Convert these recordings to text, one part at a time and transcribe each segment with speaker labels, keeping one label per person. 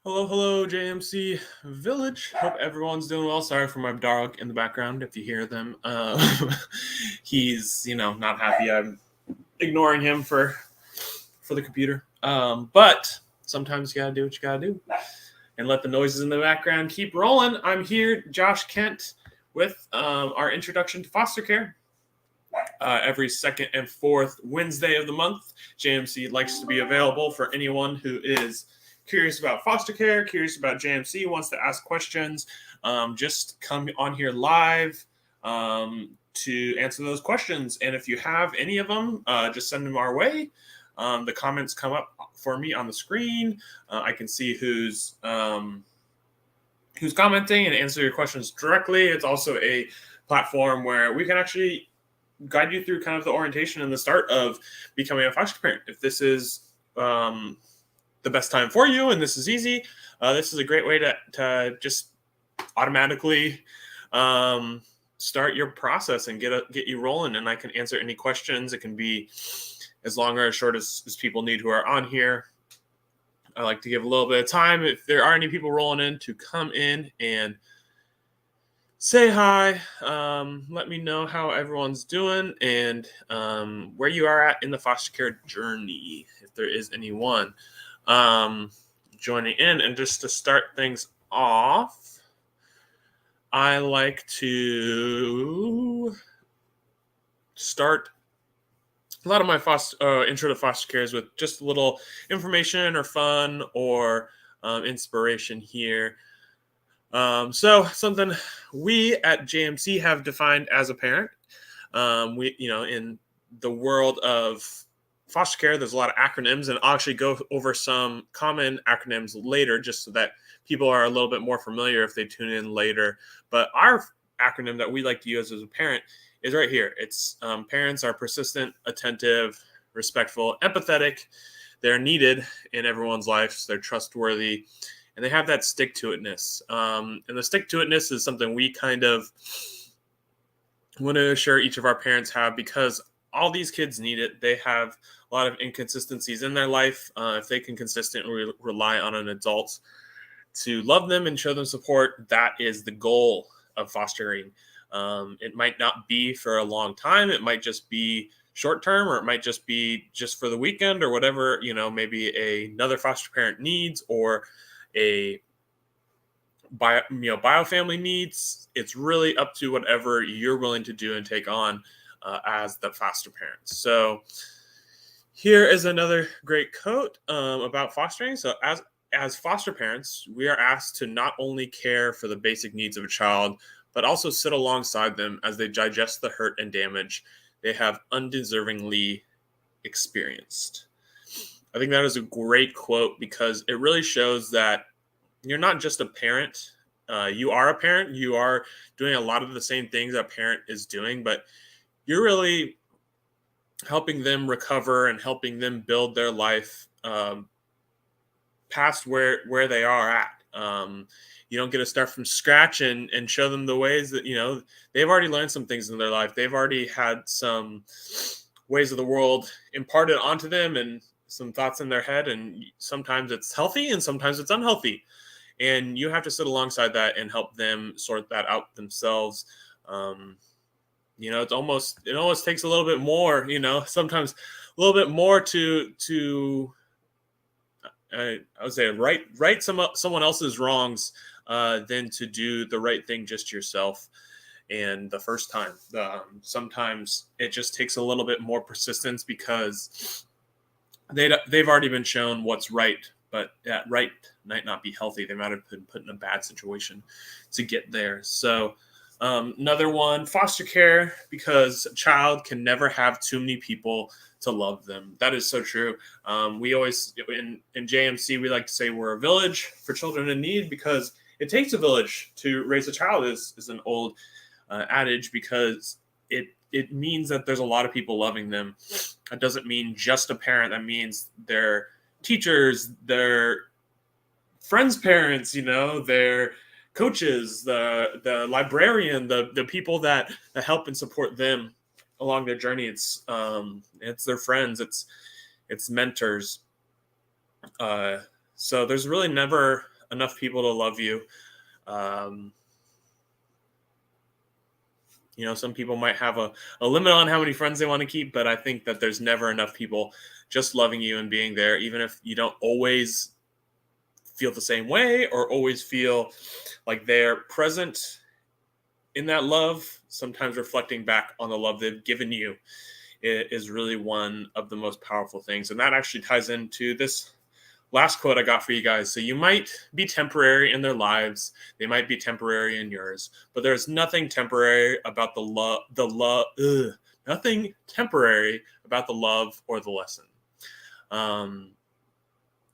Speaker 1: Hello, hello, JMC Village. Hope everyone's doing well. Sorry for my dog in the background if you hear them. He's, not happy. I'm ignoring him for the computer. But sometimes you gotta do what you gotta do, and let the noises in the background keep rolling. I'm here, Josh Kent, with our introduction to foster care. Every second and fourth Wednesday of the month, JMC likes to be available for anyone who is curious about foster care, curious about JMC, wants to ask questions. Just come on here live to answer those questions. And if you have any of them, just send them our way. The comments come up for me on the screen. I can see who's commenting and answer your questions directly. It's also a platform where we can actually guide you through kind of the orientation and the start of becoming a foster parent. If this is the best time for you and this is easy, this is a great way to just automatically start your process and get you rolling. And I can answer any questions. It can be as long or as short as people need who are on here. I like to give a little bit of time if there are any people rolling in to come in and say hi. Let me know how everyone's doing and where you are at in the foster care journey, if there is anyone joining in. And just to start things off, I like to start a lot of my intro to foster care is with just a little information or fun or inspiration here. So something we at JMC have defined as a parent. In the world of foster care, there's a lot of acronyms, and I'll actually go over some common acronyms later, just so that people are a little bit more familiar if they tune in later. But our acronym that we like to use as a parent is right here. It's parents are persistent, attentive, respectful, empathetic. They're needed in everyone's lives. They're trustworthy, and they have that stick-to-itness. And the stick-to-itness is something we kind of want to assure each of our parents have, because all these kids need it. They have a lot of inconsistencies in their life. If they can consistently rely on an adult to love them and show them support, that is the goal of fostering. It might not be for a long time. It might just be short term, or it might just be just for the weekend or whatever, maybe another foster parent needs, or a bio family needs. It's really up to whatever you're willing to do and take on as the foster parent. So here is another great quote about fostering. So as foster parents, we are asked to not only care for the basic needs of a child, but also sit alongside them as they digest the hurt and damage they have undeservingly experienced. I think that is a great quote, because it really shows that you're not just a parent. You are a parent. You are doing a lot of the same things a parent is doing, but you're really helping them recover and helping them build their life past where they are at. You don't get to start from scratch and show them the ways that, they've already learned some things in their life. They've already had some ways of the world imparted onto them and some thoughts in their head. And sometimes it's healthy and sometimes it's unhealthy. And you have to sit alongside that and help them sort that out themselves. It almost takes a little bit more, sometimes a little bit more to I would say right someone else's wrongs than to do the right thing just yourself. And the first time, sometimes it just takes a little bit more persistence, because they've already been shown what's right, but that right might not be healthy. They might have been put in a bad situation to get there. So another one, foster care, because a child can never have too many people to love them. That is so true. We always, in JMC, we like to say we're a village for children in need, because it takes a village to raise a child, is an old adage, because it means that there's a lot of people loving them. That doesn't mean just a parent. That means their teachers, their friends' parents, their coaches, the librarian, the people that help and support them along their journey. It's their friends, it's mentors. So there's really never enough people to love you. Um, some people might have a limit on how many friends they want to keep, but I think that there's never enough people just loving you and being there, even if you don't always feel the same way or always feel like they're present in that love. Sometimes reflecting back on the love they've given you is really one of the most powerful things. And that actually ties into this last quote I got for you guys. So you might be temporary in their lives, they might be temporary in yours, but there's nothing temporary about nothing temporary about the love or the lesson.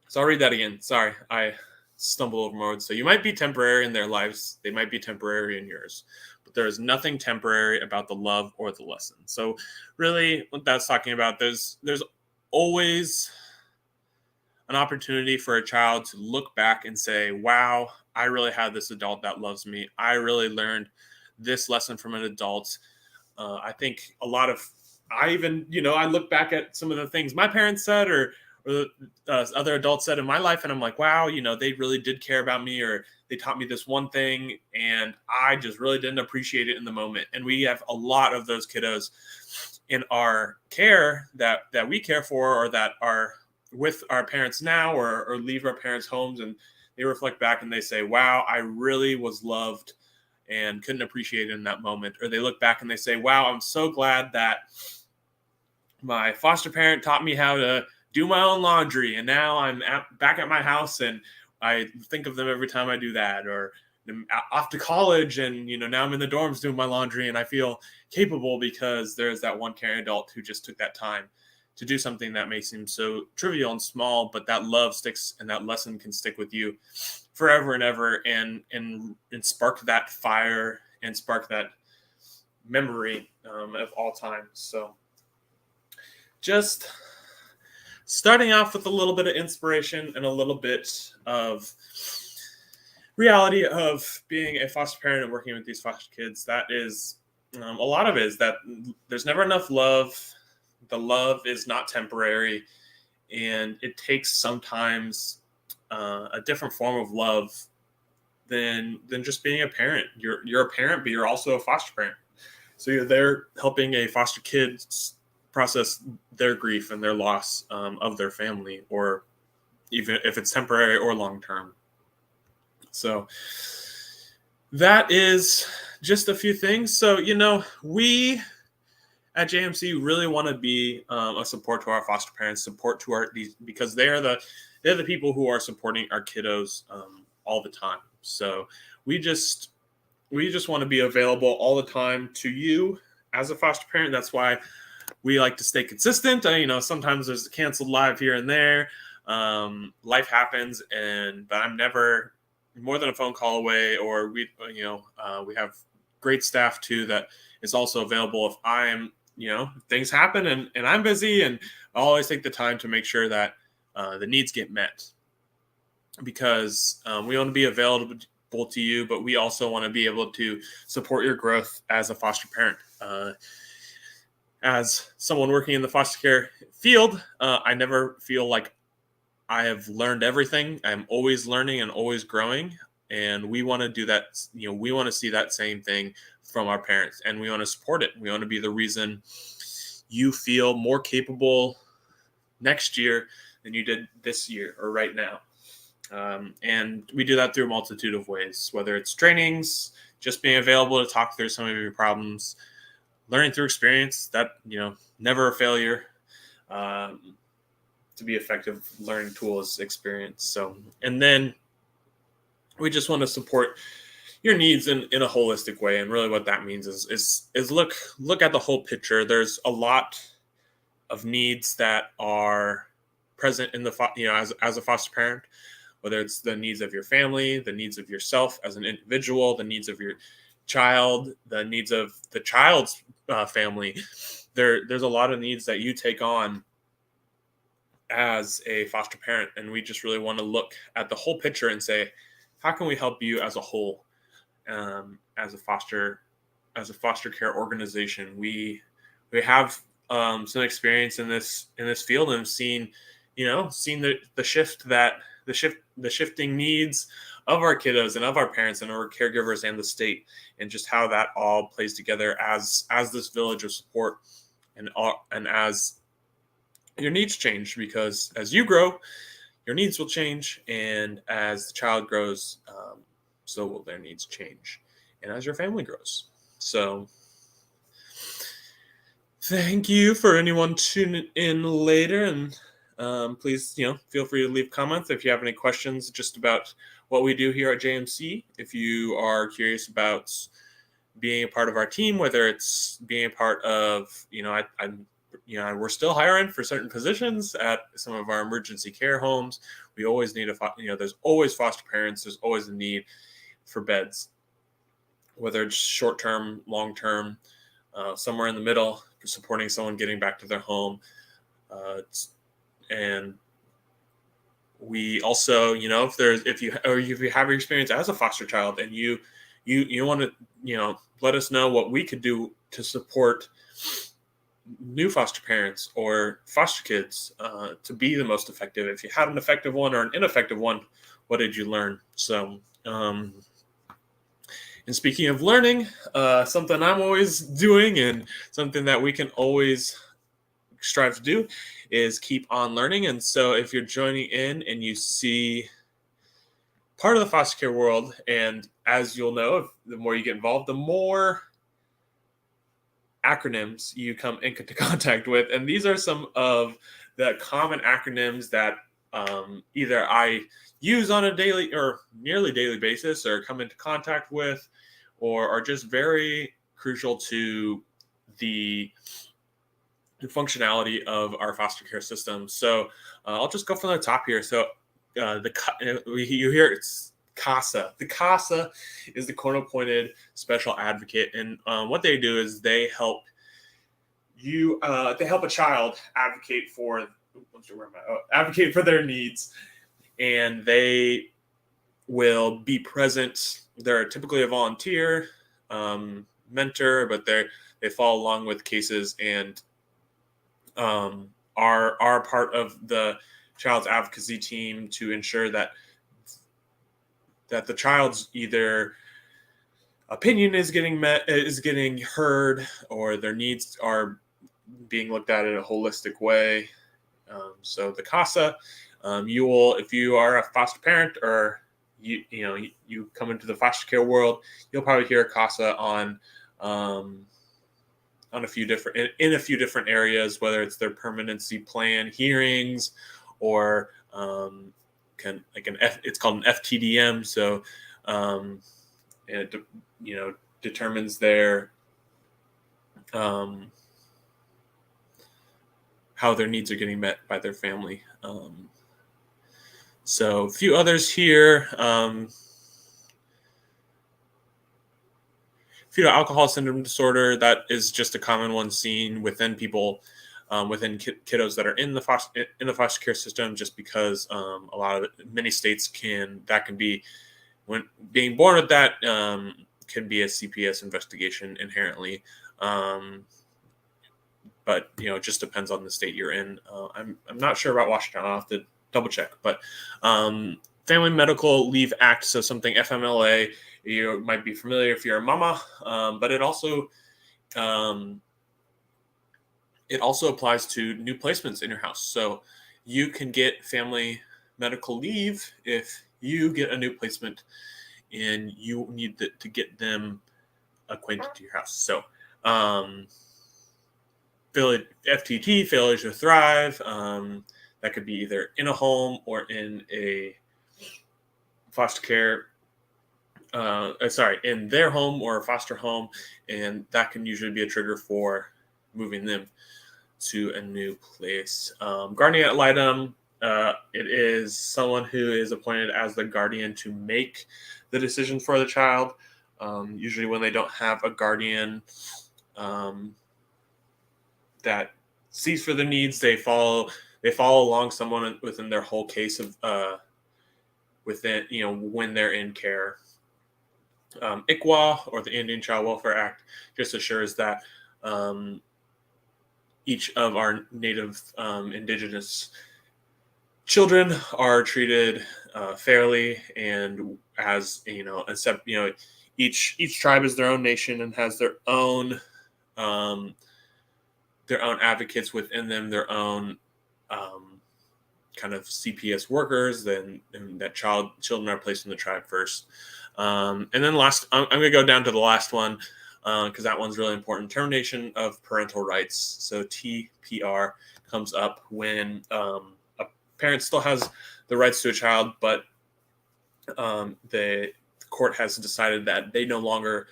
Speaker 1: So I'll read that again. Sorry, I stumbled over my words. So you might be temporary in their lives, they might be temporary in yours, but there is nothing temporary about the love or the lesson. So really, what that's talking about, there's always an opportunity for a child to look back and say, wow, I really had this adult that loves me. I really learned this lesson from an adult. I think I look back at some of the things my parents said or other adults said in my life, and I'm like, wow, they really did care about me, or they taught me this one thing, and I just really didn't appreciate it in the moment. And we have a lot of those kiddos in our care that we care for, or that are with our parents now, or leave our parents' homes, and they reflect back and they say, wow, I really was loved and couldn't appreciate it in that moment. Or they look back and they say, wow, I'm so glad that my foster parent taught me how to do my own laundry, and now I'm back at my house and I think of them every time I do that. Or I'm off to college, and now I'm in the dorms doing my laundry and I feel capable because there's that one caring adult who just took that time to do something that may seem so trivial and small, but that love sticks and that lesson can stick with you forever and ever, and spark that fire and spark that memory of all time. So just starting off with a little bit of inspiration and a little bit of reality of being a foster parent and working with these foster kids. That is a lot of it is that there's never enough love. The love is not temporary, and it takes sometimes a different form of love than just being a parent. You're a parent, but you're also a foster parent. So you're there helping a foster kid process their grief and their loss of their family, or even if it's temporary or long term. So that is just a few things. So we at JMC really want to be a support to our foster parents, support to because they're the people who are supporting our kiddos all the time. So we just want to be available all the time to you as a foster parent. That's why we like to stay consistent. Sometimes there's a canceled live here and there. Life happens, but I'm never more than a phone call away. Or we have great staff too that is also available if I'm things happen and I'm busy, and I'll always take the time to make sure that the needs get met, because we want to be available to you, but we also want to be able to support your growth as a foster parent. As someone working in the foster care field, I never feel like I have learned everything. I'm always learning and always growing. And we want to do that. We want to see that same thing from our parents, and we want to support it. We want to be the reason you feel more capable next year than you did this year or right now. And we do that through a multitude of ways, whether it's trainings, just being available to talk through some of your problems, learning through experience, that, never a failure. To be effective learning tools, experience. So, and then we just want to support your needs in a holistic way. And really what that means is look at the whole picture. There's a lot of needs that are present in as a foster parent, whether it's the needs of your family, the needs of yourself as an individual, the needs of your child, the needs of the child's family. There's a lot of needs that you take on as a foster parent, and we just really want to look at the whole picture and say, how can we help you as a whole? As a foster care organization, we have some experience in this field, and seen the shift that the shifting needs of our kiddos and of our parents and our caregivers and the state, and just how that all plays together as this village of support, and as your needs change, because as you grow, your needs will change, and as the child grows, so will their needs change, and as your family grows. So thank you for anyone tuning in later, and please, feel free to leave comments if you have any questions just about what we do here at JMC. If you are curious about being a part of our team, whether it's being a part of, we're still hiring for certain positions at some of our emergency care homes. We always need there's always foster parents. There's always a need for beds, whether it's short-term, long-term, somewhere in the middle, supporting someone getting back to their home. And we also, if you have your experience as a foster child and you want to, let us know what we could do to support new foster parents or foster kids to be the most effective. If you had an effective one or an ineffective one, what did you learn? So, and speaking of learning, something I'm always doing and something that we can always strive to do is keep on learning. And so if you're joining in and you see part of the foster care world, and as you'll know, the more you get involved, the more acronyms you come into contact with. And these are some of the common acronyms that either I use on a daily or nearly daily basis, or come into contact with, or are just very crucial to the functionality of our foster care system. So I'll just go from the top here. So you hear it's CASA. The CASA is the court-appointed special advocate, and what they do is they help a child advocate for their needs, and they will be present. They're typically a volunteer mentor, but they follow along with cases and are part of the child's advocacy team to ensure that the child's either opinion is getting heard, or their needs are being looked at in a holistic way. So the CASA, if you are a foster parent, or you come into the foster care world, you'll probably hear CASA on a few different areas, whether it's their permanency plan hearings, or it's called an FTDM. So it determines their how their needs are getting met by their family. So a few others here. Fetal alcohol syndrome disorder, that is just a common one seen within people, within kiddos that are in the foster care system, just because many states can be, when being born with that, can be a CPS investigation inherently. But it just depends on the state you're in. I'm not sure about Washington. I'll have to double check. But Family Medical Leave Act, so something FMLA, you might be familiar if you're a mama, but it also applies to new placements in your house. So you can get family medical leave if you get a new placement and you need to get them acquainted to your house. So FTT, failure to thrive, that could be either in a home or in a foster care, in their home or a foster home, and that can usually be a trigger for moving them to a new place. Guardian ad litem, it is someone who is appointed as the guardian to make the decision for the child. Usually when they don't have a guardian that sees for their needs, they follow along someone within their whole case of when they're in care. ICWA, or the Indian Child Welfare Act, just assures that each of our Native Indigenous children are treated fairly, and as except each tribe is their own nation and has um, their own advocates within them, their own kind of CPS workers. Then and that children are placed in the tribe first, and then last I'm going to go down to the last one because that one's really important. Termination of parental rights. So TPR comes up when a parent still has the rights to a child, but the court has decided that they no longer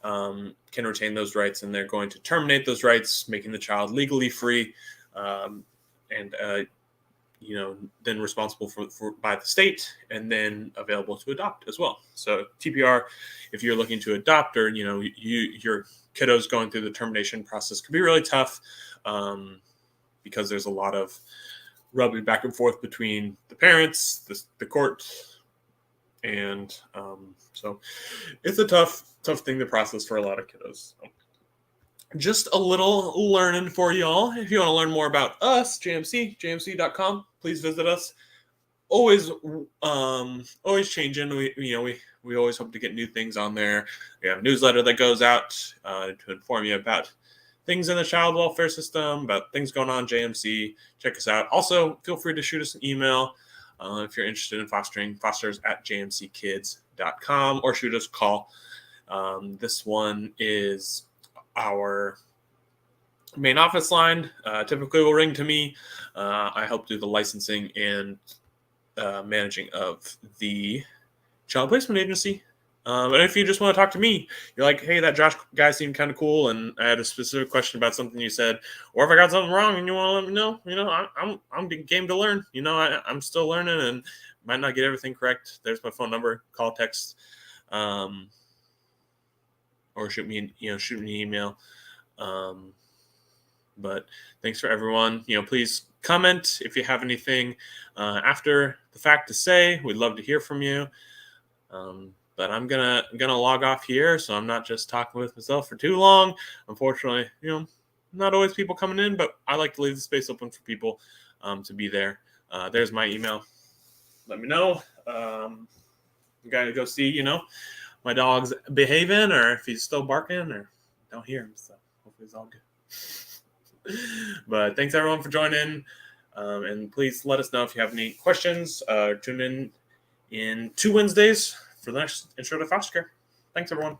Speaker 1: can retain those rights, and they're going to terminate those rights, making the child legally free, and then responsible for by the state, and then available to adopt as well. So TPR, if you're looking to adopt, or your kiddo's going through the termination process, could be really tough because there's a lot of rubbing back and forth between the parents, the court, and so it's a tough thing to process for a lot of kiddos. So just a little learning for y'all. If you want to learn more about us, jmc.com, please visit us. Always changing. We always hope to get new things on there. We have a newsletter that goes out to inform you about things in the child welfare system, about things going on JMC. Check us out. Also, feel free to shoot us an email if you're interested in fostering, fosters@jmckids.com, or shoot us a call. This one is our main office line. Typically will ring to me. I help do the licensing and managing of the child placement agency. And if you just want to talk to me, you're like, hey, that Josh guy seemed kind of cool, and I had a specific question about something you said, or if I got something wrong and you want to let me know, I'm game to learn. I'm still learning and might not get everything correct. There's my phone number. Call, text, or shoot me an email. But thanks for everyone. Please comment if you have anything after the fact to say. We'd love to hear from you. But I'm gonna log off here, so I'm not just talking with myself for too long. Unfortunately, not always people coming in, but I like to leave the space open for people to be there. There's my email. Let me know. I'm gonna go see, my dog's behaving, or if he's still barking, or don't hear him. So hopefully it's all good. But thanks everyone for joining, and please let us know if you have any questions. Tune in 2 Wednesdays for the next Intro to Foster Care. Thanks everyone.